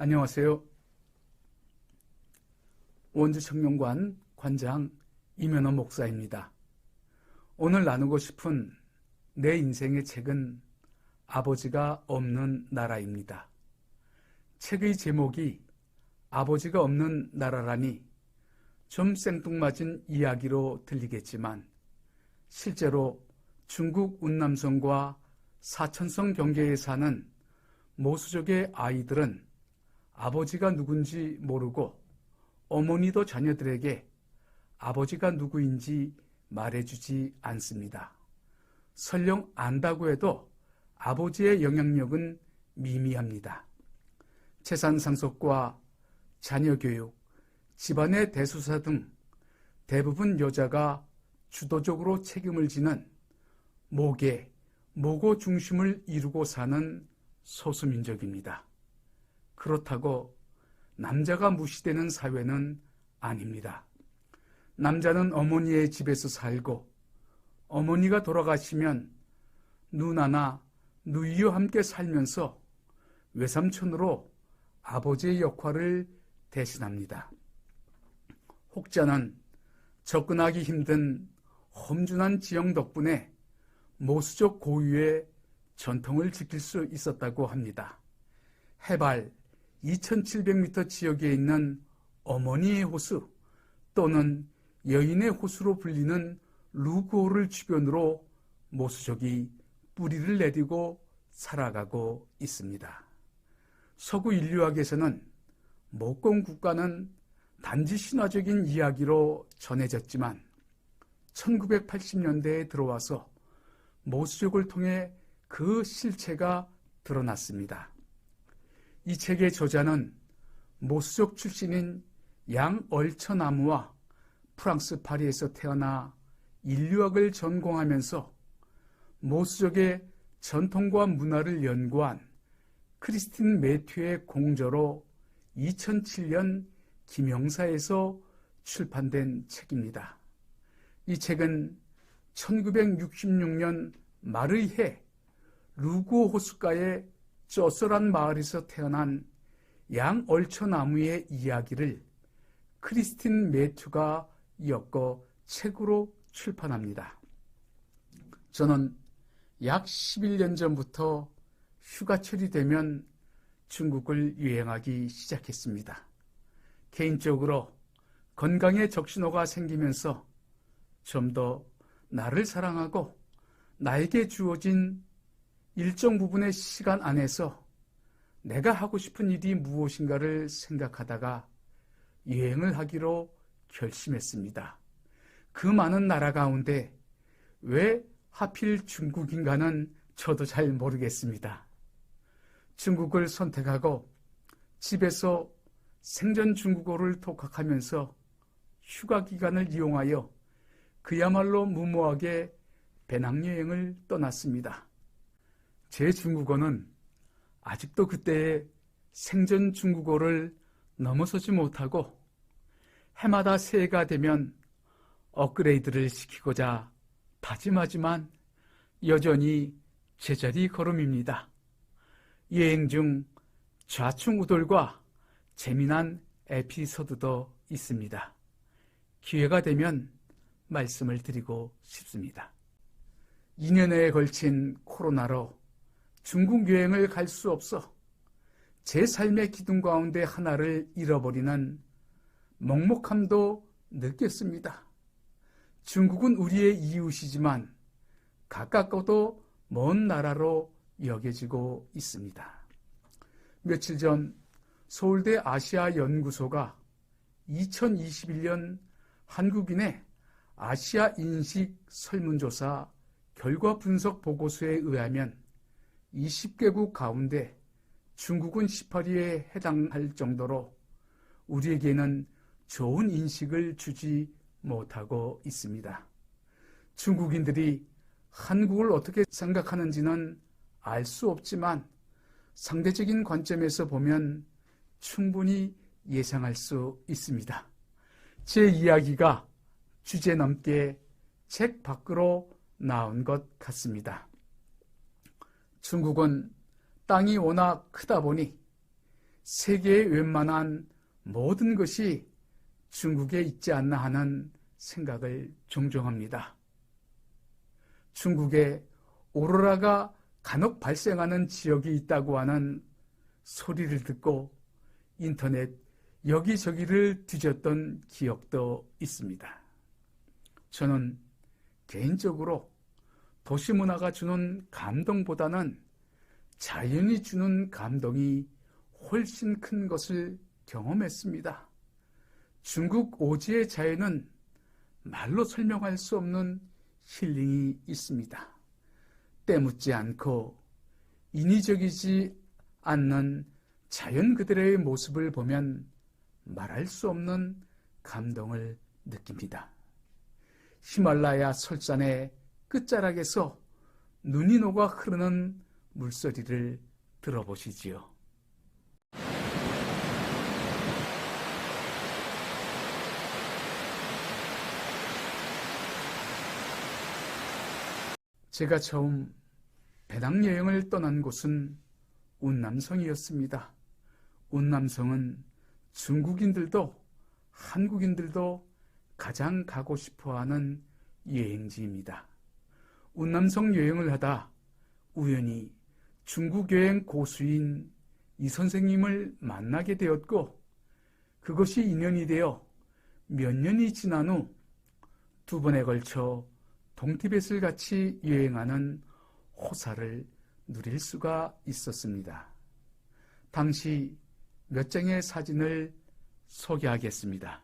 안녕하세요. 원주청년관 관장 이면호 목사입니다. 오늘 나누고 싶은 내 인생의 책은 아버지가 없는 나라입니다. 책의 제목이 아버지가 없는 나라라니 좀 생뚱맞은 이야기로 들리겠지만 실제로 중국 운남성과 사천성 경계에 사는 모수족의 아이들은 아버지가 누군지 모르고 어머니도 자녀들에게 아버지가 누구인지 말해주지 않습니다. 설령 안다고 해도 아버지의 영향력은 미미합니다. 재산 상속과 자녀 교육, 집안의 대수사 등 대부분 여자가 주도적으로 책임을 지는 모계, 모고 중심을 이루고 사는 소수민족입니다. 그렇다고 남자가 무시되는 사회는 아닙니다. 남자는 어머니의 집에서 살고 어머니가 돌아가시면 누나나 누이와 함께 살면서 외삼촌으로 아버지의 역할을 대신합니다. 혹자는 접근하기 힘든 험준한 지형 덕분에 모수족 고유의 전통을 지킬 수 있었다고 합니다. 해발 2700m 지역에 있는 어머니의 호수 또는 여인의 호수로 불리는 루구호를 주변으로 모수족이 뿌리를 내리고 살아가고 있습니다. 서구 인류학에서는 목공 국가는 단지 신화적인 이야기로 전해졌지만 1980년대에 들어와서 모수족을 통해 그 실체가 드러났습니다. 이 책의 저자는 모수족 출신인 양얼처나무와 프랑스 파리에서 태어나 인류학을 전공하면서 모수족의 전통과 문화를 연구한 크리스틴 매튜의 공저로 2007년 김영사에서 출판된 책입니다. 이 책은 1966년 말의 해 루구 호숫가의 쪼쏘란 마을에서 태어난 양얼처나무의 이야기를 크리스틴 매튜가 엮어 책으로 출판합니다. 저는 약 11년 전부터 휴가철이 되면 중국을 여행하기 시작했습니다. 개인적으로 건강에 적신호가 생기면서 좀 더 나를 사랑하고 나에게 주어진 일정 부분의 시간 안에서 내가 하고 싶은 일이 무엇인가를 생각하다가 여행을 하기로 결심했습니다. 그 많은 나라 가운데 왜 하필 중국인가는 저도 잘 모르겠습니다. 중국을 선택하고 집에서 생전 중국어를 독학하면서 휴가 기간을 이용하여 그야말로 무모하게 배낭여행을 떠났습니다. 제 중국어는 아직도 그때의 생전 중국어를 넘어서지 못하고 해마다 새해가 되면 업그레이드를 시키고자 다짐하지만 여전히 제자리 걸음입니다. 여행 중 좌충우돌과 재미난 에피소드도 있습니다. 기회가 되면 말씀을 드리고 싶습니다. 2년여에 걸친 코로나로 중국 여행을 갈 수 없어 제 삶의 기둥 가운데 하나를 잃어버리는 먹먹함도 느꼈습니다. 중국은 우리의 이웃이지만 가깝고도 먼 나라로 여겨지고 있습니다. 며칠 전 서울대 아시아연구소가 2021년 한국인의 아시아 인식 설문조사 결과 분석 보고서에 의하면 20개국 가운데 중국은 18위에 해당할 정도로 우리에게는 좋은 인식을 주지 못하고 있습니다. 중국인들이 한국을 어떻게 생각하는지는 알 수 없지만 상대적인 관점에서 보면 충분히 예상할 수 있습니다. 제 이야기가 주제넘게 책 밖으로 나온 것 같습니다. 중국은 땅이 워낙 크다 보니 세계의 웬만한 모든 것이 중국에 있지 않나 하는 생각을 종종 합니다. 중국에 오로라가 간혹 발생하는 지역이 있다고 하는 소리를 듣고 인터넷 여기저기를 뒤졌던 기억도 있습니다. 저는 개인적으로 도시문화가 주는 감동보다는 자연이 주는 감동이 훨씬 큰 것을 경험했습니다. 중국 오지의 자연은 말로 설명할 수 없는 힐링이 있습니다. 때묻지 않고 인위적이지 않는 자연 그대로의 모습을 보면 말할 수 없는 감동을 느낍니다. 히말라야 설산의 끝자락에서 눈이 녹아 흐르는 물소리를 들어보시지요. 제가 처음 배낭여행을 떠난 곳은 운남성이었습니다. 운남성은 중국인들도 한국인들도 가장 가고 싶어하는 여행지입니다. 운남성 여행을 하다 우연히 중국 여행 고수인 이 선생님을 만나게 되었고, 그것이 인연이 되어 몇 년이 지난 후 두 번에 걸쳐 동티벳을 같이 여행하는 호사를 누릴 수가 있었습니다. 당시 몇 장의 사진을 소개하겠습니다.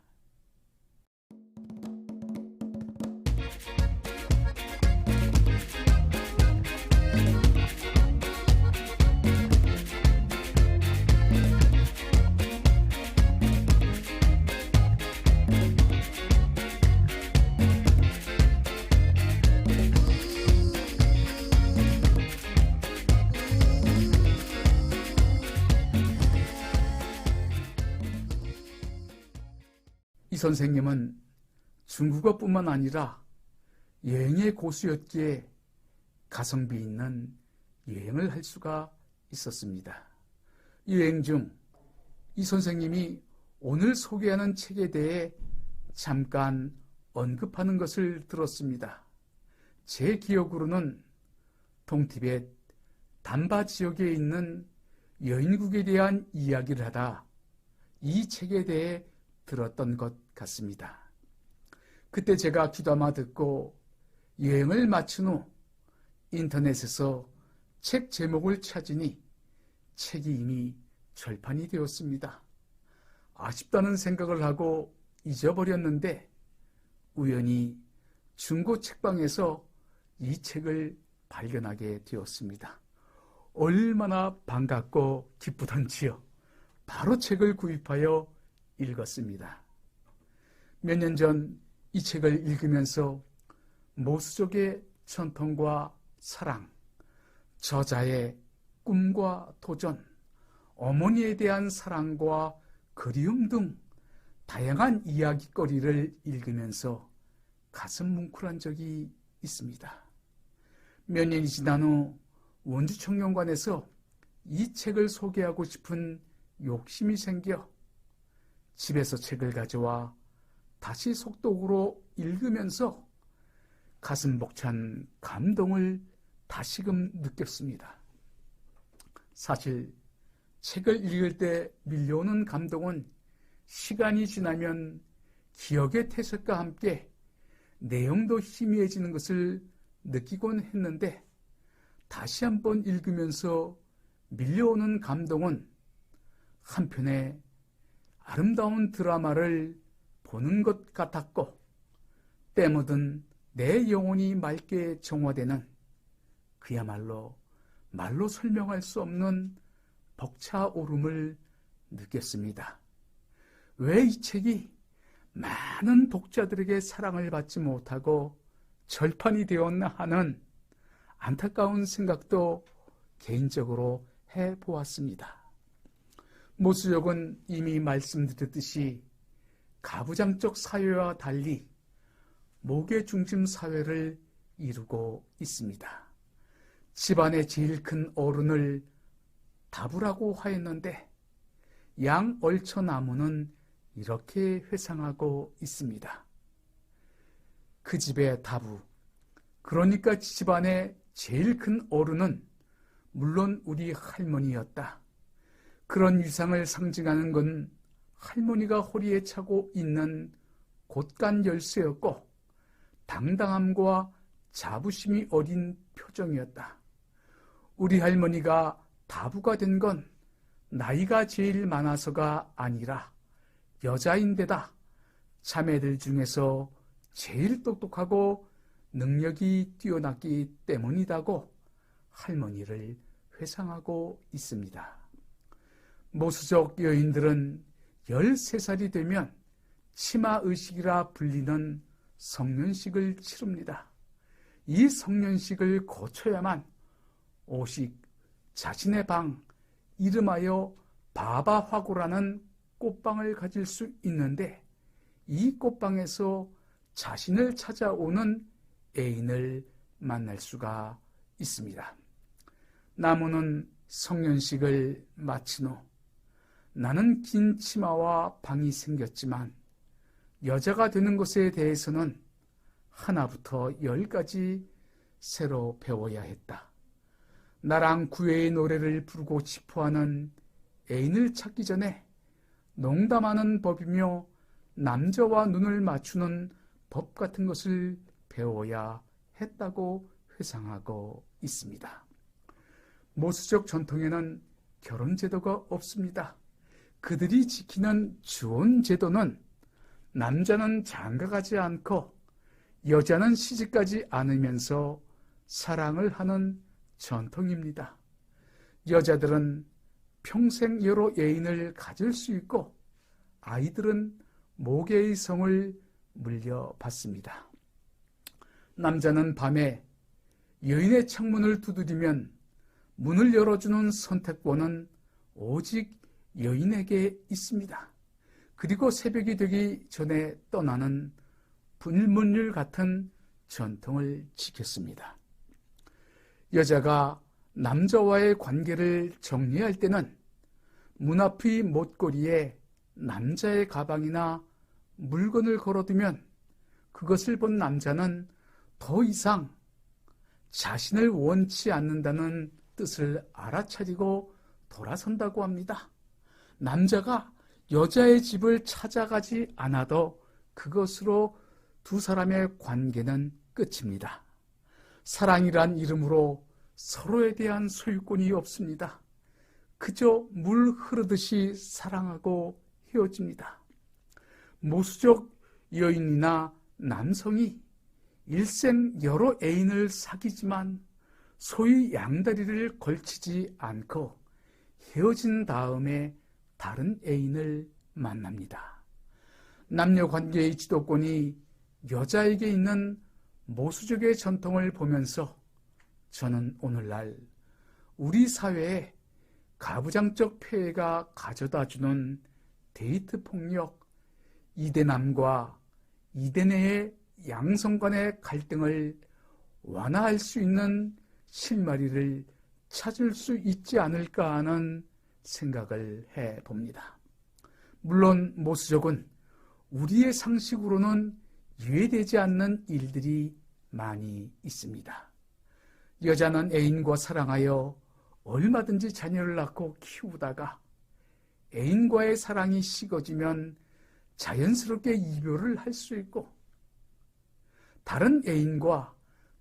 이 선생님은 중국어뿐만 아니라 여행의 고수였기에 가성비 있는 여행을 할 수가 있었습니다. 여행 중 이 선생님이 오늘 소개하는 책에 대해 잠깐 언급하는 것을 들었습니다. 제 기억으로는 동티벳 담바 지역에 있는 여인국에 대한 이야기를 하다 이 책에 대해 들었던 것 같습니다. 그때 제가 귀담아 듣고 여행을 마친 후 인터넷에서 책 제목을 찾으니 책이 이미 절판이 되었습니다. 아쉽다는 생각을 하고 잊어버렸는데 우연히 중고 책방에서 이 책을 발견하게 되었습니다. 얼마나 반갑고 기쁘던지요. 바로 책을 구입하여 읽었습니다. 몇 년 전 이 책을 읽으면서 모수족의 전통과 사랑, 저자의 꿈과 도전, 어머니에 대한 사랑과 그리움 등 다양한 이야기거리를 읽으면서 가슴 뭉클한 적이 있습니다. 몇 년이 지난 후 원주청년관에서 이 책을 소개하고 싶은 욕심이 생겨 집에서 책을 가져와 다시 속독으로 읽으면서 가슴 벅찬 감동을 다시금 느꼈습니다. 사실 책을 읽을 때 밀려오는 감동은 시간이 지나면 기억의 퇴색과 함께 내용도 희미해지는 것을 느끼곤 했는데 다시 한번 읽으면서 밀려오는 감동은 한편의 아름다운 드라마를 보는 것 같았고 때 묻은 내 영혼이 맑게 정화되는 그야말로 말로 설명할 수 없는 벅차오름을 느꼈습니다. 왜 이 책이 많은 독자들에게 사랑을 받지 못하고 절판이 되었나 하는 안타까운 생각도 개인적으로 해보았습니다. 모수족은 이미 말씀드렸듯이 가부장적 사회와 달리 목의 중심 사회를 이루고 있습니다. 집안의 제일 큰 어른을 다부라고 하였는데 양얼처나무는 이렇게 회상하고 있습니다. 그 집의 다부, 그러니까 집안의 제일 큰 어른은 물론 우리 할머니였다. 그런 위상을 상징하는 건 할머니가 허리에 차고 있는 곳간 열쇠였고 당당함과 자부심이 어린 표정이었다. 우리 할머니가 다부가 된 건 나이가 제일 많아서가 아니라 여자인데다 자매들 중에서 제일 똑똑하고 능력이 뛰어났기 때문이라고 할머니를 회상하고 있습니다. 모수족 여인들은 13살이 되면 치마의식이라 불리는 성년식을 치릅니다. 이 성년식을 거쳐야만 오직 자신의 방, 이름하여 바바화고라는 꽃방을 가질 수 있는데 이 꽃방에서 자신을 찾아오는 애인을 만날 수가 있습니다. 나무는 성년식을 마친 후 나는 긴 치마와 방이 생겼지만 여자가 되는 것에 대해서는 하나부터 10까지 새로 배워야 했다. 나랑 구애의 노래를 부르고 싶어하는 애인을 찾기 전에 농담하는 법이며 남자와 눈을 맞추는 법 같은 것을 배워야 했다고 회상하고 있습니다. 모수족 전통에는 결혼제도가 없습니다. 그들이 지키는 주혼제도는 남자는 장가가지 않고 여자는 시집가지 않으면서 사랑을 하는 전통입니다. 여자들은 평생 여러 애인을 가질 수 있고 아이들은 모계의 성을 물려받습니다. 남자는 밤에 여인의 창문을 두드리면 문을 열어주는 선택권은 오직 여인에게 있습니다. 그리고 새벽이 되기 전에 떠나는 불문율 같은 전통을 지켰습니다. 여자가 남자와의 관계를 정리할 때는 문 앞의 못고리에 남자의 가방이나 물건을 걸어두면 그것을 본 남자는 더 이상 자신을 원치 않는다는 뜻을 알아차리고 돌아선다고 합니다. 남자가 여자의 집을 찾아가지 않아도 그것으로 두 사람의 관계는 끝입니다. 사랑이란 이름으로 서로에 대한 소유권이 없습니다. 그저 물 흐르듯이 사랑하고 헤어집니다. 모수족 여인이나 남성이 일생 여러 애인을 사귀지만 소위 양다리를 걸치지 않고 헤어진 다음에 다른 애인을 만납니다. 남녀관계의 지도권이 여자에게 있는 모수족의 전통을 보면서 저는 오늘날 우리 사회에 가부장적 폐해가 가져다주는 데이트 폭력, 이대남과 이대내의 양성 간의 갈등을 완화할 수 있는 실마리를 찾을 수 있지 않을까 하는 생각을 해봅니다. 물론 모수족은 우리의 상식으로는 이해되지 않는 일들이 많이 있습니다. 여자는 애인과 사랑하여 얼마든지 자녀를 낳고 키우다가 애인과의 사랑이 식어지면 자연스럽게 이별을 할 수 있고 다른 애인과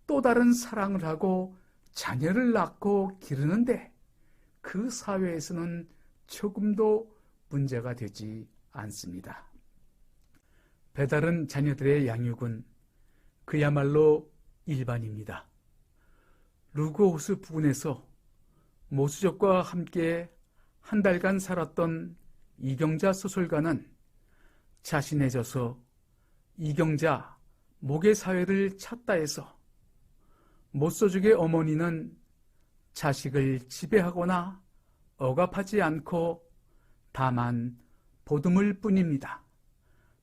또 다른 사랑을 하고 자녀를 낳고 기르는데 그 사회에서는 조금도 문제가 되지 않습니다. 배다른 자녀들의 양육은 그야말로 일반입니다. 루그호스 부근에서 모수족과 함께 한 달간 살았던 이경자 소설가는 자신의 저서 이경자 모계사회를 찾다 해서 모수족의 어머니는 자식을 지배하거나 억압하지 않고 다만 보듬을 뿐입니다.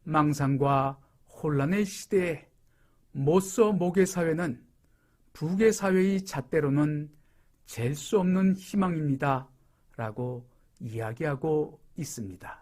망상과 혼란의 시대에 모소 모계사회는 부계사회의 잣대로는 잴 수 없는 희망입니다. 라고 이야기하고 있습니다.